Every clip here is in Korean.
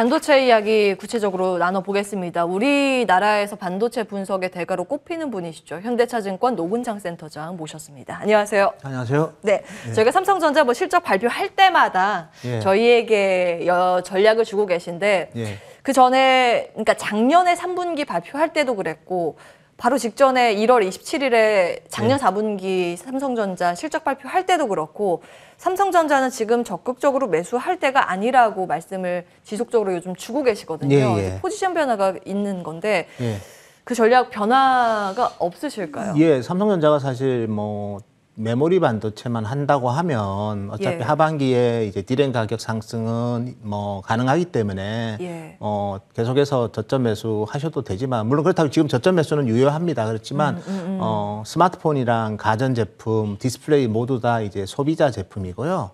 반도체 이야기 구체적으로 나눠보겠습니다. 우리나라에서 반도체 분석의 대가로 꼽히는 분이시죠. 현대차증권 노근창 센터장 모셨습니다. 안녕하세요. 안녕하세요. 네, 저희가 삼성전자 실적 발표할 때마다 저희에게 전략을 주고 계신데 그 전에 그러니까 작년에 3분기 발표할 때도 그랬고 바로 직전에 1월 27일에 작년 4분기 삼성전자 실적 발표할 때도 그렇고 삼성전자는 지금 적극적으로 매수할 때가 아니라고 말씀을 지속적으로 요즘 주고 계시거든요. 포지션 변화가 있는 건데 그 전략 변화가 없으실까요? 삼성전자가 사실 뭐 메모리 반도체만 한다고 하면 어차피 하반기에 이제 디램 가격 상승은 뭐 가능하기 때문에 계속해서 저점 매수 하셔도 되지만 물론 그렇다고 지금 저점 매수는 유효합니다. 그렇지만 스마트폰이랑 가전 제품, 디스플레이 모두 다 이제 소비자 제품이고요.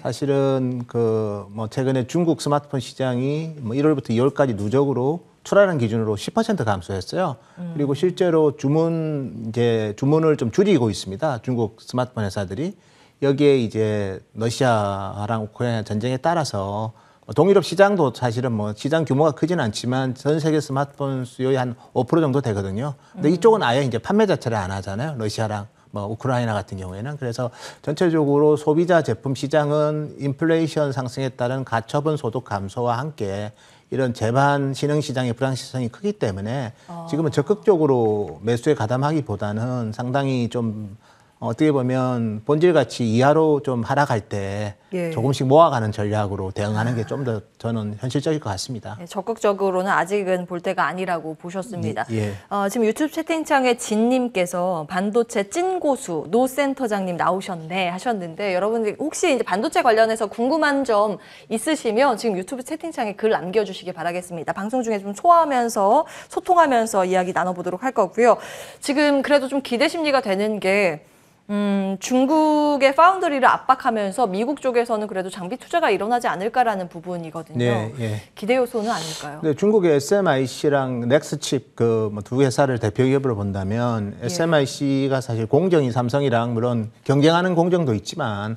사실은 그 뭐 최근에 중국 스마트폰 시장이 뭐 1월부터 2월까지 누적으로 출하량 기준으로 10% 감소했어요. 그리고 실제로 주문을 좀 줄이고 있습니다. 중국 스마트폰 회사들이. 여기에 이제 러시아랑 우크라이나 전쟁에 따라서 동유럽 시장도 사실은 뭐 시장 규모가 크지는 않지만 전 세계 스마트폰 수요의 한 5% 정도 되거든요. 근데 이쪽은 아예 이제 판매 자체를 안 하잖아요. 러시아랑 뭐 우크라이나 같은 경우에는. 그래서 전체적으로 소비자 제품 시장은 인플레이션 상승에 따른 가처분 소득 감소와 함께 이런 제반 신흥 시장의 불확실성이 크기 때문에 지금은 적극적으로 매수에 가담하기보다는 상당히 좀 어떻게 보면 본질 가치 이하로 좀 하락할 때 조금씩 모아가는 전략으로 대응하는 게 좀 더 저는 현실적일 것 같습니다. 적극적으로는 아직은 볼 때가 아니라고 보셨습니다. 지금 유튜브 채팅창에 진님께서 반도체 찐고수 노 센터장님 나오셨네 하셨는데 여러분들 혹시 이제 반도체 관련해서 궁금한 점 있으시면 지금 유튜브 채팅창에 글 남겨주시기 바라겠습니다. 방송 중에 좀 소화하면서 소통하면서 이야기 나눠보도록 할 거고요. 지금 그래도 좀 기대 심리가 되는 게 중국의 파운드리를 압박하면서 미국 쪽에서는 그래도 장비 투자가 일어나지 않을까라는 부분이거든요. 기대 요소는 아닐까요? 네, 중국의 SMIC랑 넥스칩 그 뭐 두 회사를 대표 기업으로 본다면 SMIC가 사실 공정이 삼성이랑 물론 경쟁하는 공정도 있지만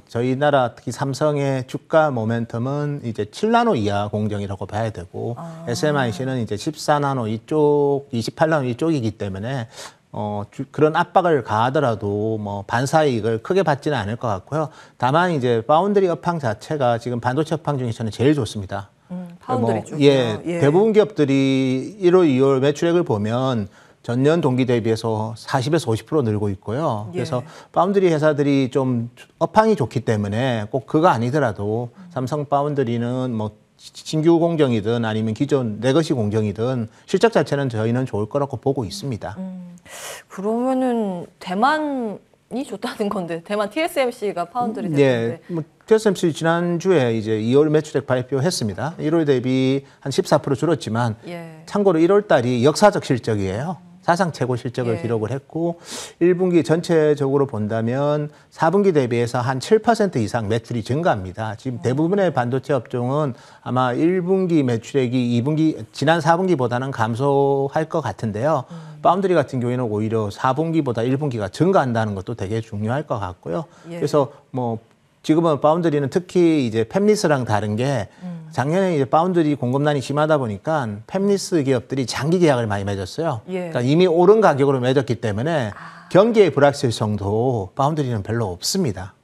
저희 나라 특히 삼성의 주가 모멘텀은 이제 7나노 이하 공정이라고 봐야 되고 SMIC는 이제 14나노 이쪽, 28나노 이쪽이기 때문에 그런 압박을 가하더라도 뭐 반사이익을 크게 받지는 않을 것 같고요. 다만 이제 파운드리 업황 자체가 지금 반도체 업황 중에서는 제일 좋습니다. 파운드리 쪽. 대부분 기업들이 1월, 2월 매출액을 보면 전년 동기 대비해서 40에서 50% 늘고 있고요. 그래서 파운드리 회사들이 좀 업황이 좋기 때문에 꼭 그거 아니더라도 삼성 파운드리는 뭐 신규 공정이든 아니면 기존 레거시 공정이든 실적 자체는 저희는 좋을 거라고 보고 있습니다. 그러면은 대만이 좋다는 건데 대만 TSMC가 파운드리 됐는데 뭐 TSMC 지난주에 이제 2월 매출액 발표했습니다. 1월 대비 한 14% 줄었지만 참고로 1월 달이 역사적 실적이에요. 사상 최고 실적을 기록을 했고 1분기 전체적으로 본다면 4분기 대비해서 한 7% 이상 매출이 증가합니다. 지금 대부분의 반도체 업종은 아마 1분기 매출액이 지난 4분기보다는 감소할 것 같은데요. 파운드리 같은 경우에는 오히려 4분기보다 1분기가 증가한다는 것도 되게 중요할 것 같고요. 그래서 뭐 지금은 파운드리는 특히 이제 팹리스랑 다른 게 작년에 이제 파운드리 공급난이 심하다 보니까 팹리스 기업들이 장기 계약을 많이 맺었어요. 그러니까 이미 오른 가격으로 맺었기 때문에 경기의 불확실성도 파운드리는 별로 없습니다.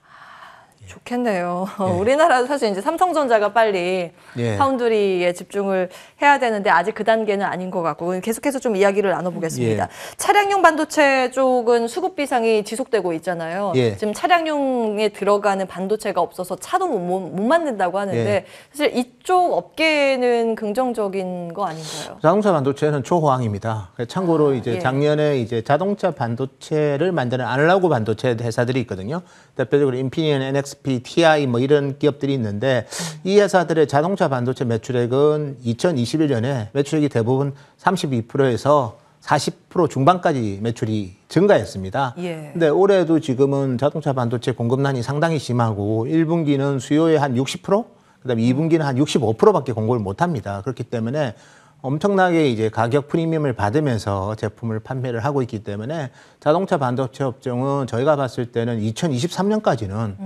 좋겠네요. 우리나라도 사실 이제 삼성전자가 빨리 파운드리에 집중을 해야 되는데 아직 그 단계는 아닌 것 같고 계속해서 좀 이야기를 나눠보겠습니다. 차량용 반도체 쪽은 수급 비상이 지속되고 있잖아요. 지금 차량용에 들어가는 반도체가 없어서 차도 못 만든다고 하는데 사실 이쪽 업계는 긍정적인 거 아닌가요? 자동차 반도체는 초호황입니다. 참고로 이제 작년에 이제 자동차 반도체를 만드는 아날로그 반도체 회사들이 있거든요. 대표적으로 인피니언, NXP, TI 뭐 이런 기업들이 있는데 이 회사들의 자동차 반도체 매출액은 2021년에 매출액이 대부분 32%에서 40% 중반까지 매출이 증가했습니다. 근데 올해도 지금은 자동차 반도체 공급난이 상당히 심하고 1분기는 수요의 한 60%, 그다음에 2분기는 한 65%밖에 공급을 못 합니다. 그렇기 때문에 엄청나게 이제 가격 프리미엄을 받으면서 제품을 판매를 하고 있기 때문에 자동차 반도체 업종은 저희가 봤을 때는 2023년까지는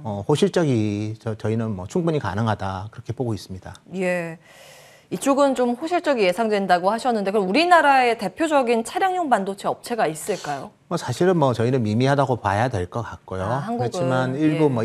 호실적이 저희는 뭐 충분히 가능하다 그렇게 보고 있습니다. 예. 이쪽은 좀 호실적이 예상된다고 하셨는데 그럼 우리나라의 대표적인 차량용 반도체 업체가 있을까요? 뭐 사실은 뭐 저희는 미미하다고 봐야 될 것 같고요. 한국은, 그렇지만 일부 예. 뭐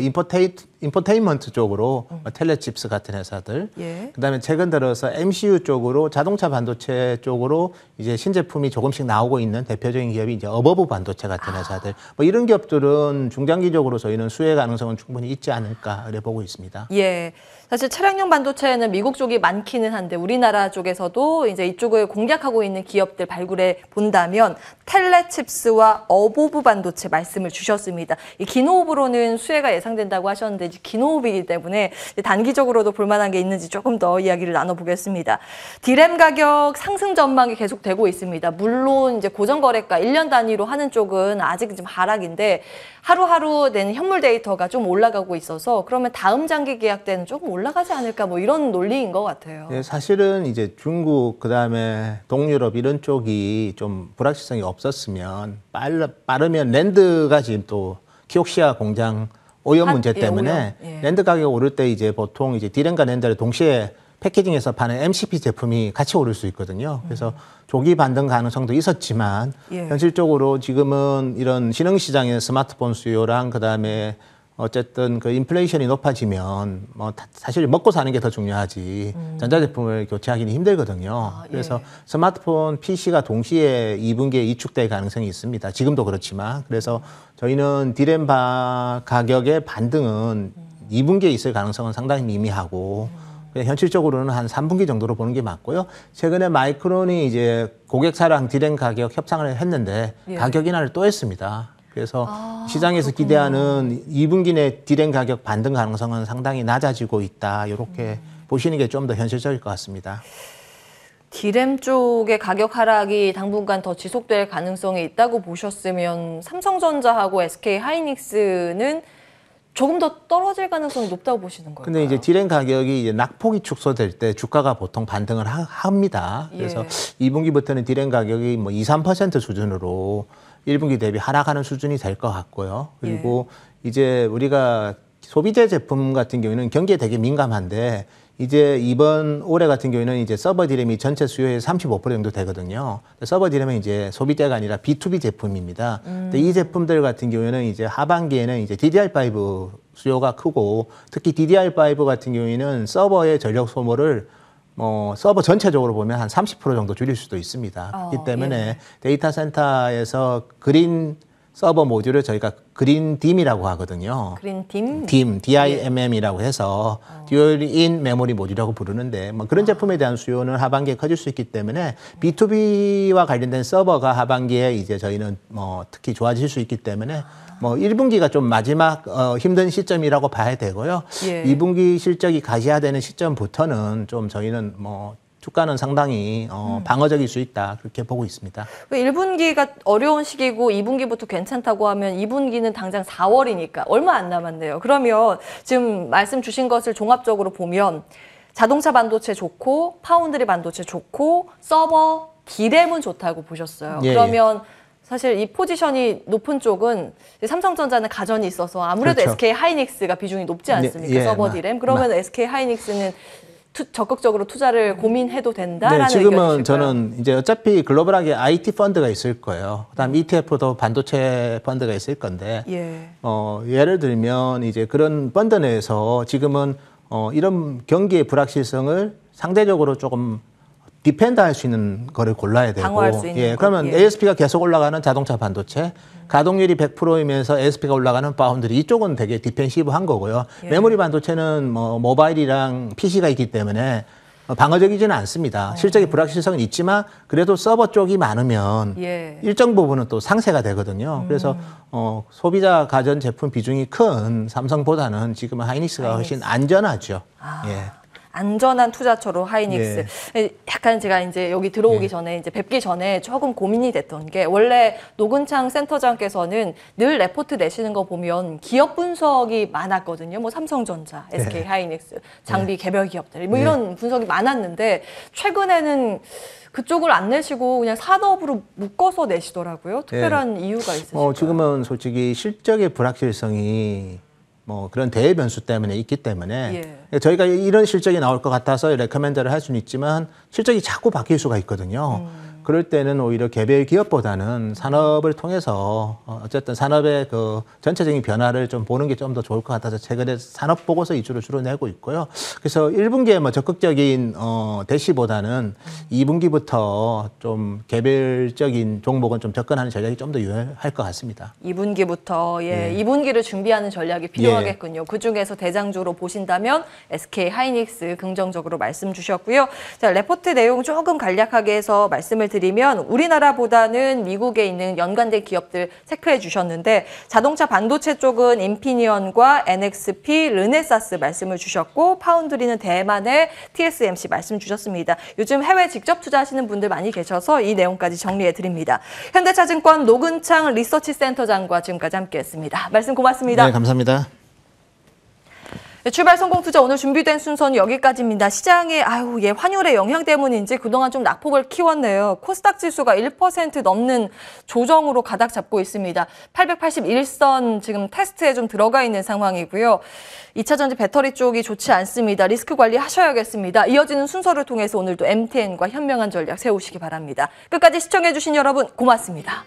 인포테인먼트 쪽으로 뭐 텔레칩스 같은 회사들, 예. 그다음에 최근 들어서 MCU 쪽으로 자동차 반도체 쪽으로 이제 신제품이 조금씩 나오고 있는 대표적인 기업이 이제 어버브 반도체 같은 회사들, 뭐 이런 기업들은 중장기적으로 저희는 수혜 가능성은 충분히 있지 않을까 그래 보고 있습니다. 예. 사실 차량용 반도체는 미국 쪽이 많기는 한데 우리나라 쪽에서도 이제 이쪽을 공략하고 있는 기업들 발굴해 본다면 텔레칩스와 어보브 반도체 말씀을 주셨습니다. 이 기노브로는 수혜가 예상된다고 하셨는데 기노브이기 때문에 단기적으로도 볼만한 게 있는지 조금 더 이야기를 나눠보겠습니다. 디램 가격 상승 전망이 계속되고 있습니다. 물론 이제 고정거래가 1년 단위로 하는 쪽은 아직 좀 하락인데 하루하루 내는 현물 데이터가 좀 올라가고 있어서 그러면 다음 장기 계약 때는 조금 올라가지 않을까 뭐 이런 논리인 것 같아요. 네, 사실은 이제 중국 그다음에 동유럽 이런 쪽이 좀 불확실성이 없었으면 빠르면 랜드가 지금 또 키옥시아 공장 오염 문제 때문에 예. 랜드 가격 오를 때 이제 보통 이제 디램과 랜드를 동시에 패키징해서 파는 MCP 제품이 같이 오를 수 있거든요. 그래서 조기 반등 가능성도 있었지만 예. 현실적으로 지금은 이런 신흥시장의 스마트폰 수요랑 그다음에 어쨌든 그 인플레이션이 높아지면 뭐 사실 먹고 사는 게 더 중요하지 전자제품을 교체하기는 힘들거든요. 예. 그래서 스마트폰, PC가 동시에 2분기에 이축될 가능성이 있습니다. 지금도 그렇지만 그래서 저희는 디램 가격의 반등은 2분기에 있을 가능성은 상당히 미미하고 현실적으로는 한 3분기 정도로 보는 게 맞고요. 최근에 마이크론이 이제 고객사랑 디램 가격 협상을 했는데 예. 가격 인하를 또 했습니다. 그래서 시장에서 기대하는 2분기 내 디램 가격 반등 가능성은 상당히 낮아지고 있다. 이렇게 보시는 게 좀 더 현실적일 것 같습니다. 디램 쪽의 가격 하락이 당분간 더 지속될 가능성이 있다고 보셨으면 삼성전자하고 SK하이닉스는 조금 더 떨어질 가능성이 높다고 보시는 거예요. 근데 이제 디램 가격이 이제 낙폭이 축소될 때 주가가 보통 반등을 합니다. 그래서 예. 2분기부터는 디램 가격이 뭐 2, 3% 수준으로 1분기 대비 하락하는 수준이 될 것 같고요. 그리고 이제 우리가 소비재 제품 같은 경우에는 경기에 되게 민감한데 이제 이번 올해 같은 경우에는 이제 서버 디램이 전체 수요의 35% 정도 되거든요. 서버 디램은 이제 소비재가 아니라 B2B 제품입니다. 근데 이 제품들 같은 경우에는 이제 하반기에는 이제 DDR5 수요가 크고 특히 DDR5 같은 경우에는 서버의 전력 소모를 서버 전체적으로 보면 한 30% 정도 줄일 수도 있습니다. 그렇기 때문에 예. 데이터 센터에서 그린 서버 모듈을 저희가 그린 딤이라고 하거든요. 그린 딤? 딤, DIMM이라고 해서 듀얼인 메모리 모듈이라고 부르는데 뭐 그런 제품에 대한 수요는 하반기에 커질 수 있기 때문에 B2B와 관련된 서버가 하반기에 이제 저희는 뭐 특히 좋아질 수 있기 때문에 뭐 1분기가 좀 마지막 힘든 시점이라고 봐야 되고요. 예. 2분기 실적이 가시화되는 시점부터는 좀 저희는 뭐 주가는 상당히 방어적일 수 있다 그렇게 보고 있습니다. 1분기가 어려운 시기고 2분기부터 괜찮다고 하면 2분기는 당장 4월이니까 얼마 안 남았네요. 그러면 지금 말씀 주신 것을 종합적으로 보면 자동차 반도체 좋고 파운드리 반도체 좋고 서버 디램은 좋다고 보셨어요. 예, 그러면 사실 이 포지션이 높은 쪽은 삼성전자는 가전이 있어서 아무래도 그렇죠. SK하이닉스가 비중이 높지 않습니까? 예, 서버 디램. 그러면 SK하이닉스는 적극적으로 투자를 고민해도 된다라는 네, 지금은 의견이실까요? 저는 이제 어차피 글로벌하게 IT 펀드가 있을 거예요. 그다음 ETF도 반도체 펀드가 있을 건데 예. 예를 들면 이제 그런 펀드 내에서 지금은 이런 경기의 불확실성을 상대적으로 조금 디펜드할 수 있는 거를 골라야 되고, 방어할 수 있는 것, 그러면 예. ASP가 계속 올라가는 자동차 반도체, 가동률이 100%이면서 ASP가 올라가는 파운드리 이쪽은 되게 디펜시브한 거고요. 예. 메모리 반도체는 뭐 모바일이랑 PC가 있기 때문에 방어적이지는 않습니다. 실적의 불확실성은 있지만 그래도 서버 쪽이 많으면 예. 일정 부분은 또 상쇄가 되거든요. 그래서 소비자 가전 제품 비중이 큰 삼성보다는 지금은 하이닉스가 훨씬 안전하죠. 예. 안전한 투자처로 하이닉스. 약간 제가 이제 여기 들어오기 전에 이제 뵙기 전에 조금 고민이 됐던 게 원래 노근창 센터장께서는 늘 레포트 내시는 거 보면 기업 분석이 많았거든요. 뭐 삼성전자, SK 하이닉스, 장비 개별 기업들 뭐 이런 분석이 많았는데 최근에는 그쪽을 안 내시고 그냥 산업으로 묶어서 내시더라고요. 특별한 이유가 있으실까요? 지금은 솔직히 실적의 불확실성이 뭐 그런 대외 변수 때문에 있기 때문에 저희가 이런 실적이 나올 것 같아서 레커멘드를 할 수는 있지만 실적이 자꾸 바뀔 수가 있거든요. 그럴 때는 오히려 개별 기업보다는 산업을 통해서 어쨌든 산업의 그 전체적인 변화를 좀 보는 게 좀 더 좋을 것 같아서 최근에 산업 보고서 위주로 주로 내고 있고요. 그래서 1분기에 뭐 적극적인 대시보다는 2분기부터 좀 개별적인 종목은 좀 접근하는 전략이 좀 더 유효할 것 같습니다. 2분기부터 2분기를 준비하는 전략이 필요하겠군요. 그 중에서 대장주로 보신다면 SK 하이닉스 긍정적으로 말씀 주셨고요. 자, 레포트 내용 조금 간략하게 해서 말씀을 드리면 우리나라보다는 미국에 있는 연관된 기업들 체크해 주셨는데 자동차 반도체 쪽은 인피니언과 NXP, 르네사스 말씀을 주셨고 파운드리는 대만의 TSMC 말씀 주셨습니다. 요즘 해외 직접 투자하시는 분들 많이 계셔서 이 내용까지 정리해 드립니다. 현대차증권 노근창 리서치센터장과 지금까지 함께했습니다. 말씀 고맙습니다. 네, 감사합니다. 출발 성공 투자 오늘 준비된 순서는 여기까지입니다. 시장의 환율의 영향 때문인지 그동안 좀 낙폭을 키웠네요. 코스닥 지수가 1% 넘는 조정으로 가닥 잡고 있습니다. 881선 지금 테스트에 좀 들어가 있는 상황이고요. 2차 전지 배터리 쪽이 좋지 않습니다. 리스크 관리하셔야겠습니다. 이어지는 순서를 통해서 오늘도 MTN과 현명한 전략 세우시기 바랍니다. 끝까지 시청해주신 여러분 고맙습니다.